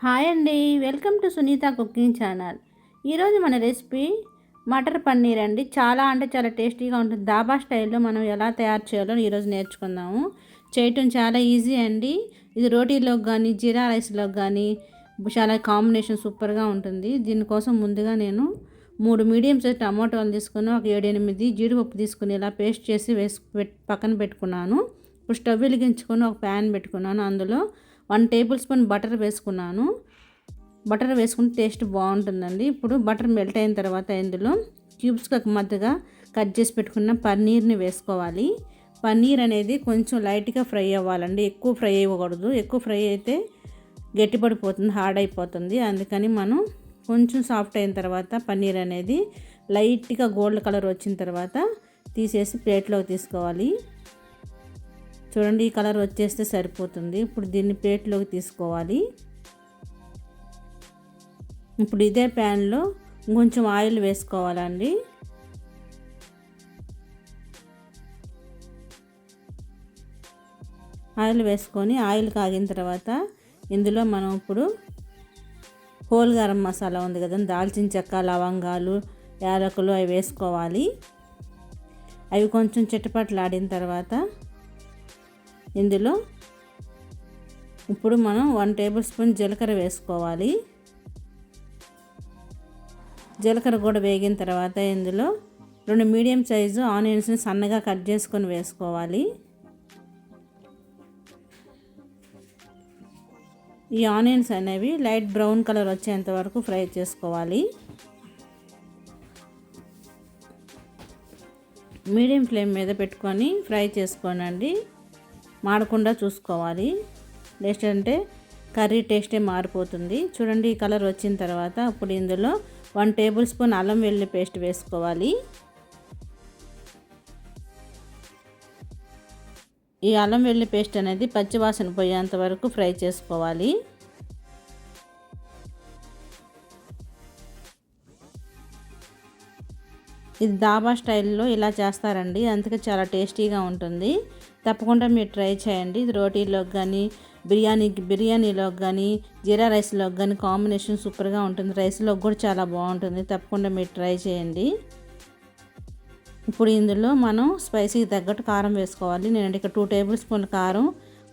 Hi అండి, welcome to Sunitha cooking channel. ఈరోజు మన రెసిపీ మటర్ పన్నీర్ అండి. చాలా అంటే చాలా టేస్టీగా ఉంటుంది. దాబా స్టైల్లో మనం ఎలా తయారు చేయాలో ఈరోజు నేర్చుకుందాము. చేయటం చాలా ఈజీ అండి. ఇది రోటీలోకి కానీ జీరా రైస్లోకి కానీ చాలా కాంబినేషన్ సూపర్గా ఉంటుంది. దీనికోసం ముందుగా నేను 3 మీడియం సైజ్ టమాటోలు తీసుకుని ఒక 7-8 జీడిపప్పు తీసుకుని ఇలా పేస్ట్ చేసి పక్కన పెట్టుకున్నాను. ఇప్పుడు స్టవ్ వెలిగించుకొని ఒక ప్యాన్ పెట్టుకున్నాను. అందులో 1 టేబుల్ స్పూన్ బటర్ వేసుకున్నాను. బటర్ వేసుకుంటే టేస్ట్ బాగుంటుందండి. ఇప్పుడు బటర్ మెల్ట్ అయిన తర్వాత ఇందులో క్యూబ్స్కి మధ్యగా కట్ చేసి పెట్టుకున్న పన్నీర్ని వేసుకోవాలి. పన్నీర్ అనేది కొంచెం లైట్గా ఫ్రై అవ్వాలండి, ఎక్కువ ఫ్రై అవ్వకూడదు. ఎక్కువ ఫ్రై అయితే గట్టిపడిపోతుంది, హార్డ్ అయిపోతుంది. అందుకని మనం కొంచెం సాఫ్ట్ అయిన తర్వాత పన్నీర్ అనేది లైట్గా గోల్డ్ కలర్ వచ్చిన తర్వాత తీసేసి ప్లేట్లోకి తీసుకోవాలి. చూడండి, ఈ కలర్ వచ్చేస్తే సరిపోతుంది. ఇప్పుడు దీన్ని ప్లేట్లోకి తీసుకోవాలి. ఇప్పుడు ఇదే ప్యాన్లో కొంచెం ఆయిల్ వేసుకోవాలండి. ఆయిల్ వేసుకొని ఆయిల్ కాగిన తర్వాత ఇందులో మనం ఇప్పుడు హోల్ గరం మసాలా ఉంది కదండి, దాల్చిన చెక్క, లవంగాలు, యాలకులు అవి వేసుకోవాలి. అవి కొంచెం చిటపటలాడిన తర్వాత ఇందులో ఇప్పుడు మనం 1 టేబుల్ స్పూన్ జీలకర్ర వేసుకోవాలి. జీలకర్ర కూడా వేగిన తర్వాత ఇందులో 2 మీడియం సైజు ఆనియన్స్ని సన్నగా కట్ చేసుకొని వేసుకోవాలి. ఈ ఆనియన్స్ అనేవి లైట్ బ్రౌన్ కలర్ వచ్చేంత వరకు ఫ్రై చేసుకోవాలి. మీడియం ఫ్లేమ్ మీద పెట్టుకొని ఫ్రై చేసుకోనండి, మాడకుండా చూసుకోవాలి. లేదంటే కర్రీ టేస్టే మారిపోతుంది. చూడండి, ఈ కలర్ వచ్చిన తర్వాత ఇప్పుడు ఇందులో 1 టేబుల్ స్పూన్ అల్లం వెల్లుల్లి పేస్ట్ వేసుకోవాలి. ఈ అల్లం వెల్లుల్లి పేస్ట్ అనేది పచ్చివాసన పోయేంత వరకు ఫ్రై చేసుకోవాలి. ఇది దాబా స్టైల్లో ఇలా చేస్తారండి, అందుకే చాలా టేస్టీగా ఉంటుంది. తప్పకుండా మీరు ట్రై చేయండి. ఇది రోటీలోకి కానీ బిర్యానీలోకి కానీ జీరా రైస్లోకి కానీ కాంబినేషన్ సూపర్గా ఉంటుంది. రైస్లోకి కూడా చాలా బాగుంటుంది. తప్పకుండా మీరు ట్రై చేయండి. ఇప్పుడు ఇందులో మనం స్పైసీకి తగ్గట్టు కారం వేసుకోవాలి. నేను ఇక్కడ 2 టేబుల్ స్పూన్ కారం,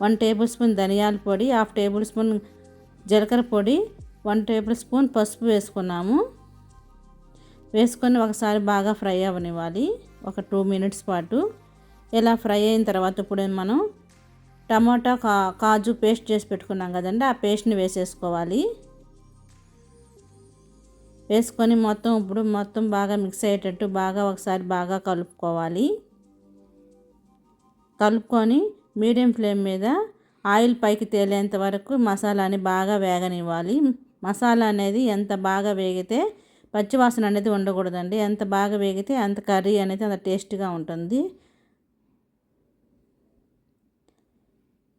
1 టేబుల్ స్పూన్ ధనియాల పొడి, 1/2 టేబుల్ స్పూన్ జీలకర్ర పొడి, 1 టేబుల్ స్పూన్ పసుపు వేసుకున్నాము. వేసుకొని ఒకసారి బాగా ఫ్రై అవ్వనివ్వాలి, ఒక 2 మినిట్స్ పాటు. ఇలా ఫ్రై అయిన తర్వాత ఇప్పుడు మనం టమాటా కాజు పేస్ట్ చేసి పెట్టుకున్నాం కదండి, ఆ పేస్ట్ని వేసేసుకోవాలి. వేసుకొని మొత్తం బాగా మిక్స్ అయ్యేటట్టు ఒకసారి బాగా కలుపుకోవాలి. కలుపుకొని మీడియం ఫ్లేమ్ మీద ఆయిల్ పైకి తేలేంత వరకు మసాలాని బాగా వేగనివ్వాలి. మసాలా అనేది ఎంత బాగా వేగితే పచ్చివాసన అనేది ఉండకూడదండి. ఎంత బాగా వేగితే అంత కర్రీ అనేది అంత టేస్ట్గా ఉంటుంది.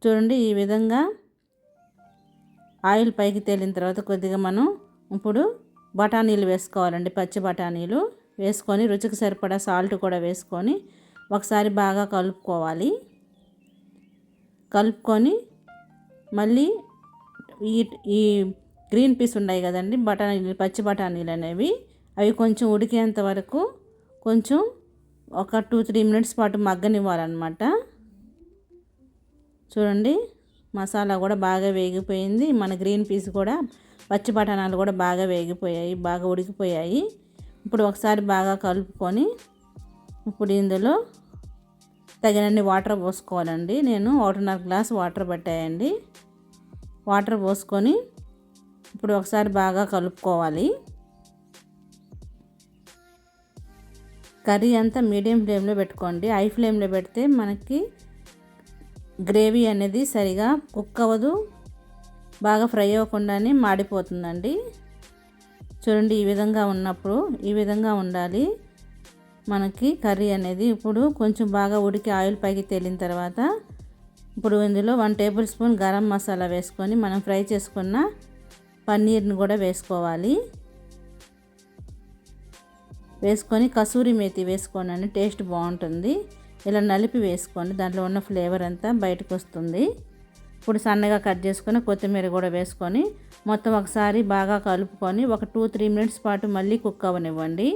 చూడండి, ఈ విధంగా ఆయిల్ పైకి తేలిన తర్వాత కొద్దిగా మనం ఇప్పుడు బఠానీలు వేసుకోవాలండి. పచ్చి బఠానీలు వేసుకొని రుచికి సరిపడా సాల్ట్ కూడా వేసుకొని ఒకసారి బాగా కలుపుకోవాలి. కలుపుకొని మళ్ళీ ఈ గ్రీన్ పీస్ ఉన్నాయి కదండి, పచ్చి బఠానీలు అనేవి, అవి కొంచెం ఉడికేంత వరకు కొంచెం ఒక 2-3 మినిట్స్ పాటు మగ్గనివ్వాలన్నమాట. చూడండి, మసాలా కూడా బాగా వేగిపోయింది. మన గ్రీన్ పీస్ కూడా, పచ్చి బఠానాలు కూడా బాగా వేగిపోయాయి, బాగా ఉడికిపోయాయి. ఇప్పుడు ఒకసారి బాగా కలుపుకొని ఇప్పుడు ఇందులో తగినన్ని వాటర్ పోసుకోవాలండి. నేను 1.5 గ్లాస్ వాటర్ పట్టాయండి. వాటర్ పోసుకొని ఇప్పుడు ఒకసారి బాగా కలుపుకోవాలి. కర్రీ అంతా మీడియం ఫ్లేమ్లో పెట్టుకోండి. హై ఫ్లేమ్లో పెడితే మనకి గ్రేవీ అనేది సరిగా కుక్ అవ్వదు, బాగా ఫ్రై అవ్వకుండానే మాడిపోతుందండి. చూడండి, ఈ విధంగా ఉండాలి మనకి కర్రీ అనేది. ఇప్పుడు కొంచెం బాగా ఉడికి ఆయిల్ పైకి తేలిన తర్వాత ఇప్పుడు ఇందులో 1 టేబుల్ స్పూన్ గరం మసాలా వేసుకొని మనం ఫ్రై చేసుకున్న పన్నీర్ని కూడా వేసుకోవాలి. వేసుకొని కసూరి మేతి వేసుకోండి, టేస్ట్ బాగుంటుంది. ఇలా నలిపి వేసుకోండి, దాంట్లో ఉన్న ఫ్లేవర్ అంతా బయటకు వస్తుంది. ఇప్పుడు సన్నగా కట్ చేసుకొని కొత్తిమీర కూడా వేసుకొని మొత్తం ఒకసారి బాగా కలుపుకొని ఒక 2-3 మినిట్స్ పాటు మళ్ళీ కుక్ అవ్వనివ్వండి.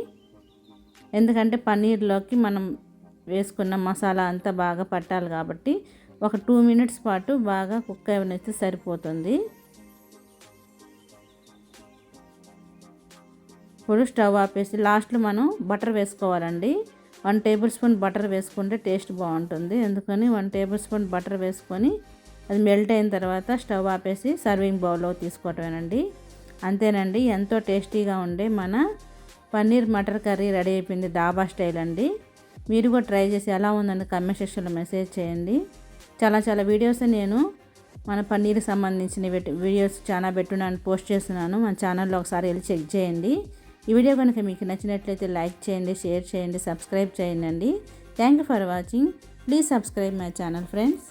ఎందుకంటే పన్నీర్లోకి మనం వేసుకున్న మసాలా అంతా బాగా పట్టాలి కాబట్టి ఒక 2 మినిట్స్ పాటు బాగా కుక్ అవ్వనిస్తే సరిపోతుంది. ఇప్పుడు స్టవ్ ఆపేసి లాస్ట్లో మనం బటర్ వేసుకోవాలండి. 1 టేబుల్ స్పూన్ బటర్ వేసుకుంటే టేస్ట్ బాగుంటుంది. అందుకని 1 టేబుల్ స్పూన్ బటర్ వేసుకొని అది మెల్ట్ అయిన తర్వాత స్టవ్ ఆపేసి సర్వింగ్ బౌల్లో తీసుకోవటమేనండి. అంతేనండి, ఎంతో టేస్టీగా ఉండే మన పన్నీర్ మటర్ కర్రీ రెడీ అయిపోయింది. డాబా స్టైల్ అండి. మీరు కూడా ట్రై చేసి ఎలా ఉందని కామెంట్ సెక్షన్లో మెసేజ్ చేయండి. చాలా వీడియోస్ నేను మన పన్నీర్కి సంబంధించిన వీడియోస్ చాలా పెట్టున్నాను, పోస్ట్ చేస్తున్నాను. మన ఛానల్లో ఒకసారి వెళ్ళి చెక్ చేయండి. ఈ వీడియో కనుక మీకు నచ్చినట్లయితే లైక్ చేయండి, షేర్ చేయండి, సబ్స్క్రైబ్ చేయండి. Thank you for watching. Please subscribe my channel friends.